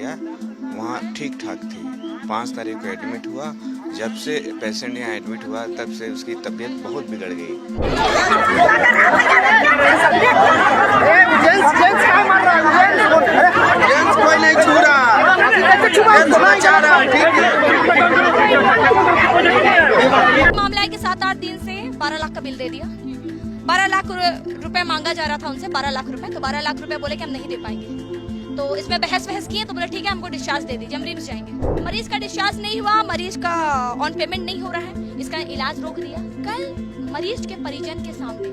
गया, वहाँ ठीक ठाक थी। 5 तारीख को एडमिट हुआ। जब से पेशेंट यहाँ एडमिट हुआ तब से उसकी तबीयत बहुत बिगड़ गई। कोई नहीं छू रहा, बचा रहा, ठीक है। मामला है कि 7-8 दिन से 12 लाख का बिल दे दिया। 12 लाख रुपए मांगा जा रहा था उनसे, 12 लाख रुपए। तो 12 लाख रुपए बोले कि हम नहीं दे पाएंगे। तो इसमें बहस किए तो बोले ठीक है, हमको डिस्चार्ज दे दीजिए, हम रिम्स जाएंगे। मरीज का डिस्चार्ज नहीं हुआ, मरीज का ऑन पेमेंट नहीं हो रहा है, इसका इलाज रोक दिया। कल मरीज के परिजन के सामने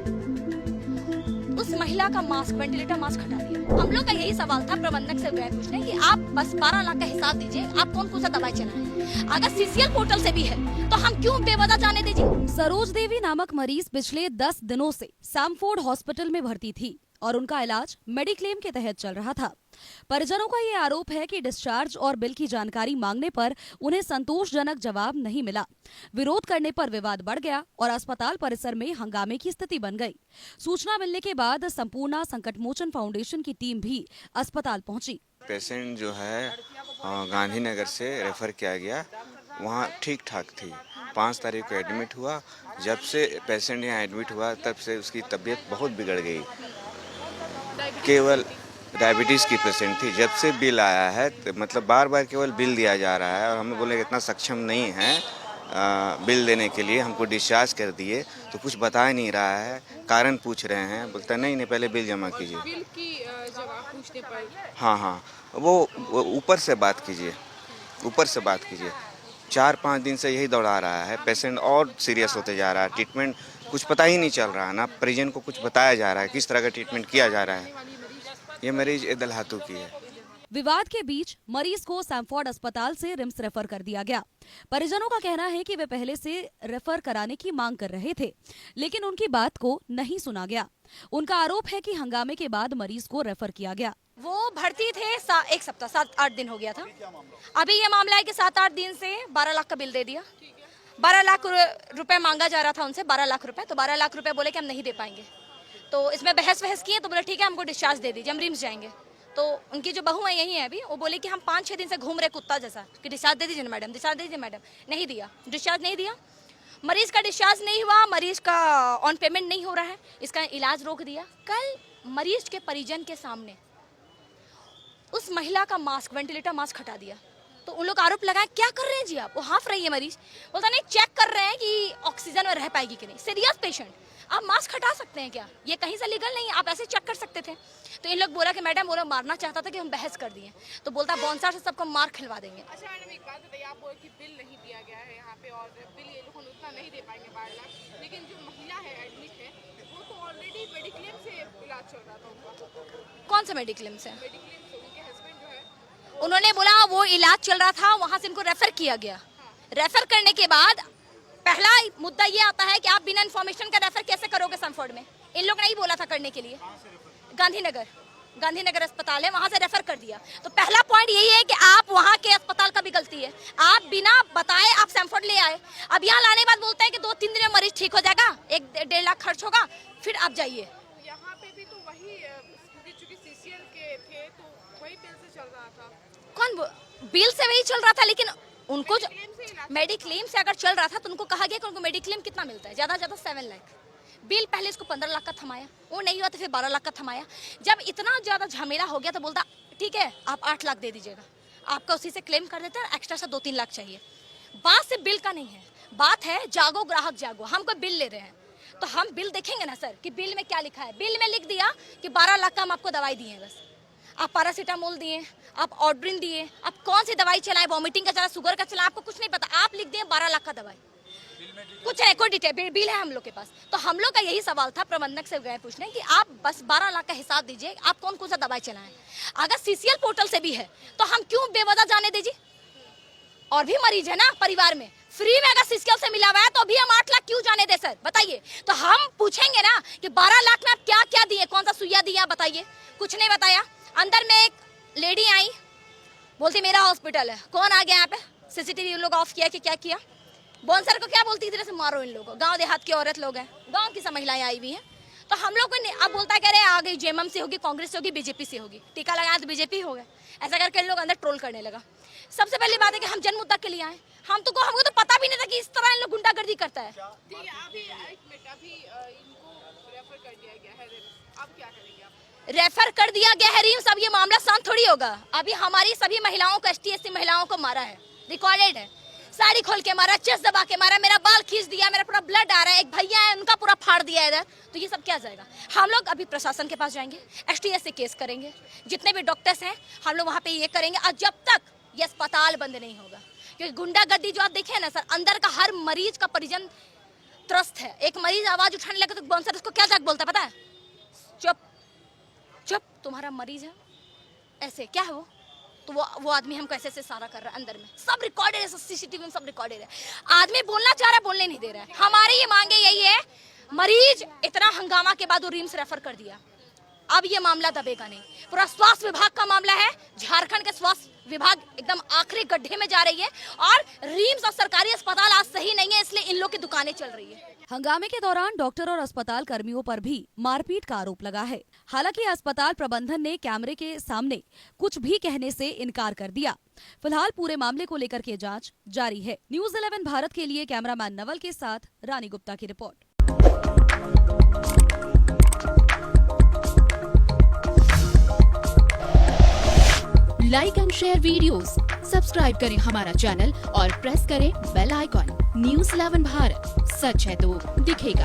उस महिला का मास्क, वेंटिलेटर मास्क हटा दिया। हम लोग का यही सवाल था प्रबंधक से गए पूछने कि आप बस 12 लाख का हिसाब दीजिए, आप कौन सा दवाई चलाएं? अगर सीसीएल पोर्टल से भी है तो हम क्यों बेवजह जाने दीजिए? सरोज देवी नामक मरीज पिछले 10 दिनों से सैमफोर्ड हॉस्पिटल में भर्ती थी और उनका इलाज मेडिक्लेम के तहत चल रहा था। परिजनों का ये आरोप है कि डिस्चार्ज और बिल की जानकारी मांगने पर उन्हें संतोषजनक जवाब नहीं मिला। विरोध करने पर विवाद बढ़ गया और अस्पताल परिसर में हंगामे की स्थिति बन गई। सूचना मिलने के बाद संपूर्ण संकटमोचन फाउंडेशन की टीम भी अस्पताल पहुंची। पेशेंट जो है गांधीनगर से रेफर किया गया, वहाँ ठीक ठाक थी। 5 तारीख को एडमिट हुआ। जब से पेशेंट यहाँ एडमिट हुआ तब से उसकी तबीयत बहुत बिगड़ गई। केवल डायबिटीज़ की पेशेंट थी। जब से बिल आया है मतलब बार केवल बिल दिया जा रहा है और हमें बोले इतना सक्षम नहीं है बिल देने के लिए, हमको डिस्चार्ज कर दिए तो कुछ बता नहीं रहा है। कारण पूछ रहे हैं, बोलता नहीं पहले बिल जमा कीजिए। बिल की जवाब पूछने पर हाँ, वो ऊपर से बात कीजिए, ऊपर से बात कीजिए। 4-5 दिन से यही दौड़ा रहा है। पेशेंट और सीरियस होते जा रहा है। ट्रीटमेंट कुछ पता ही नहीं चल रहा है, ना परिजन को कुछ बताया जा रहा है किस तरह का ट्रीटमेंट किया जा रहा है। ये मरीज दलहातू की है। विवाद के बीच मरीज को सैमफोर्ड अस्पताल से रिम्स रेफर कर दिया गया। परिजनों का कहना है कि वे पहले से रेफर कराने की मांग कर रहे थे, लेकिन उनकी बात को नहीं सुना गया। उनका आरोप है कि हंगामे के बाद मरीज को रेफर किया गया। वो भर्ती थे 1 सप्ताह, 7-8 दिन हो गया था। अभी ये मामला है कि 7-8 दिन से 12 लाख का बिल दे दिया। 12 लाख रुपए मांगा जा रहा था उनसे, 12 लाख रुपए। तो 12 लाख रुपए बोले कि हम नहीं दे पाएंगे। तो इसमें बहस किए तो बोले ठीक है, हमको डिस्चार्ज दे दीजिए, हम रिम्स जाएंगे। तो उनकी जो बहू है यही है अभी, वो बोले कि हम 5-6 दिन से घूम रहे कुत्ता जैसा कि डिस्चार्ज दे दीजिए मैडम, डिस्चार्ज दे दीजिए मैडम। नहीं दिया, डिस्चार्ज नहीं दिया। मरीज का डिस्चार्ज नहीं हुआ, मरीज का ऑन पेमेंट नहीं हो रहा है, इसका इलाज रोक दिया। कल मरीज के परिजन के सामने उस महिला का मास्क, वेंटिलेटर मास्क हटा दिया। तो उन लोग आरोप लगाए, क्या कर रहे हैं जी आप? वो हाफ रही है मरीज, बोलता नहीं चेक कर रहे हैं कि ऑक्सीजन में रह पाएगी कि नहीं। सीरियस पेशेंट, आप मास्क हटा सकते हैं क्या? ये कहीं से लीगल नहीं है, आप ऐसे चेक कर सकते थे। तो इन लोग बोला कि मैडम वो मारना चाहता था कि हम बहस कर दिए। तो बोलता बॉन्सर से सबको मार खिलवा देंगे। अच्छा मैडम, एक बात बताइए, आप बोले कि बिल नहीं दिया गया है यहाँ पे और बिल ये लोग उतना नहीं दे पाएंगे 12 लाख, लेकिन जो महिला है एडमिट है वो तो ऑलरेडी मेडिक्लेम से इलाज चल रहा था उनका। कौन सा मेडिक्लेम से? मेडिक्लेम से उनके हस्बैंड जो है, उन्होंने बोला वो इलाज चल रहा था, वहां से इनको रेफर किया गया। रेफर करने के बाद पहला मुद्दा ये आता है कि आप बिना इन्फॉर्मेशन का रेफर कैसे करोगे सैमफोर्ड में? इन लोग नहीं बोला था करने के लिए। गांधीनगर अस्पताल है, वहां से रेफर कर दिया। तो पहला पॉइंट यही है कि आप वहां के अस्पताल का भी गलती है। आप बिना बताए आप सैमफोर्ड ले आए। अब यहाँ लाने के बाद बोलते हैं कि 2-3 दिन में मरीज ठीक हो जाएगा, 1-1.5 लाख खर्च होगा, फिर आप जाइए। यहाँ पे भी तो वही, क्योंकि सीसीएल के थे तो वही बिल से चल रहा था। कौन बिल से वही चल रहा था, लेकिन उनको मेडिक्लेम से अगर चल रहा था तो उनको कहा गया कि उनको मेडिक्लेम कितना मिलता है, ज्यादा 7 लाख। बिल पहले इसको 15 लाख का थमाया, वो नहीं हुआ तो फिर 12 लाख का थमाया। जब इतना ज्यादा झमेला हो गया तो बोलता ठीक है आप 8 लाख दे दीजिएगा, आपका उसी से क्लेम कर देते हैं, एक्स्ट्रा से 2-3 लाख चाहिए। बात से बिल का नहीं है, बात है जागो ग्राहक जागो। हम कोई बिल ले रहे हैं तो हम बिल देखेंगे ना सर कि बिल में क्या लिखा है। बिल में लिख दिया कि 12 लाख का हम आपको दवाई दिए, बस आप पैरासीटामोल दिए, आप ऑड्रिन दिए, आप कौन सी दवाई चलाए, वॉमिटिंग का चला, शुगर का चला, आपको कुछ नहीं पता। आप लिख दिए 12 लाख का दवाई, कुछ है कोई डिटेल बिल है हम लोग के पास। तो हम लोग का यही सवाल था प्रबंधक से गए पूछने कि आप बस 12 लाख का हिसाब दीजिए, आप कौन सा दवाई चलाएं? अगर सीसीएल पोर्टल से भी है तो हम क्यों बेवजह जाने दीजिए? और भी मरीज है ना परिवार में, फ्री में अगर सीसीएल से मिला हुआ है तो अभी हम 8 लाख क्यों जाने दे सर? बताइए। तो हम पूछेंगे ना कि 12 लाख में आप क्या क्या दिए, कौन सा सुइया दिया, बताइए। कुछ नहीं बताया। अंदर में एक लेडी आई, बोलती मेरा हॉस्पिटल है। कौन आ गया यहाँ पे? सीसीटीवी उन लोग ऑफ किया कि क्या किया? बॉन्सर को क्या बोलती, इधर से मारो इन लोगों को। गांव देहात की औरत लोग हैं, गांव की सब महिलाएं आई हुई हैं। तो हम लोग को अब बोलता है कह रहे आ गई जेएमएम से होगी, कांग्रेस से होगी, बीजेपी से होगी, टीका लगाया तो बीजेपी हो गए, ऐसा करके लोग अंदर ट्रोल करने लगा। सबसे पहली बात है कि हम जन मुद्दा के लिए आए, हमको तो पता भी नहीं था कि इस तरह इन लोग गुंडागर्दी करता है। ठीक है, अभी एक मिनट, अभी इनको रेफर कर दिया गया है, अब क्या करेंगे आप? रेफर कर दिया गया है रिम्स, अब ये मामला शांत थोड़ी होगा। अभी हमारी सभी महिलाओं को, ST/SC महिलाओं को मारा है, रिकॉर्डेड है, साड़ी खोल के मारा, चेस्ट दबा के मारा, मेरा बाल खींच दिया, मेरा पूरा ब्लड आ रहा है, एक भैया है उनका पूरा फाड़ दिया है इधर। तो ये सब क्या जाएगा? हम लोग अभी प्रशासन के पास जाएंगे, ST/SC केस करेंगे, जितने भी डॉक्टर्स हैं हम लोग वहाँ पे ये करेंगे, और जब तक ये अस्पताल बंद नहीं होगा, क्योंकि गुंडागर्दी जो आप देखे ना सर, अंदर का हर मरीज का परिजन त्रस्त है। एक मरीज आवाज उठाने लगे तो बाउंसर उसको क्या जाके बोलता है पता है? चुप चुप, तुम्हारा मरीज है, ऐसे क्या है वो? तो वो आदमी हमको ऐसे से सारा कर रहा है, अंदर में सब रिकॉर्डेड है, CCTV में सब रिकॉर्डेड है। आदमी बोलना चाह रहा है, बोलने नहीं दे रहा है। हमारी ये मांगे यही है, मरीज इतना हंगामा के बाद वो रिम्स रेफर कर दिया, अब ये मामला दबेगा नहीं। पूरा स्वास्थ्य विभाग का मामला है, झारखंड के स्वास्थ्य विभाग एकदम आखिरी गड्ढे में जा रही है, और रिम्स और सरकारी अस्पताल आज सही नहीं है, इसलिए इन लोग की दुकानें चल रही है। हंगामे के दौरान डॉक्टर और अस्पताल कर्मियों पर भी मारपीट का आरोप लगा है। हालांकि अस्पताल प्रबंधन ने कैमरे के सामने कुछ भी कहने से इनकार कर दिया। फिलहाल पूरे मामले को लेकर के जांच जारी है। News 11 भारत के लिए कैमरामैन नवल के साथ रानी गुप्ता की report. Like and share videos, subscribe करें हमारा चैनल और प्रेस करें बेल आइकॉन। News 11 भारत, सच है तो दिखेगा।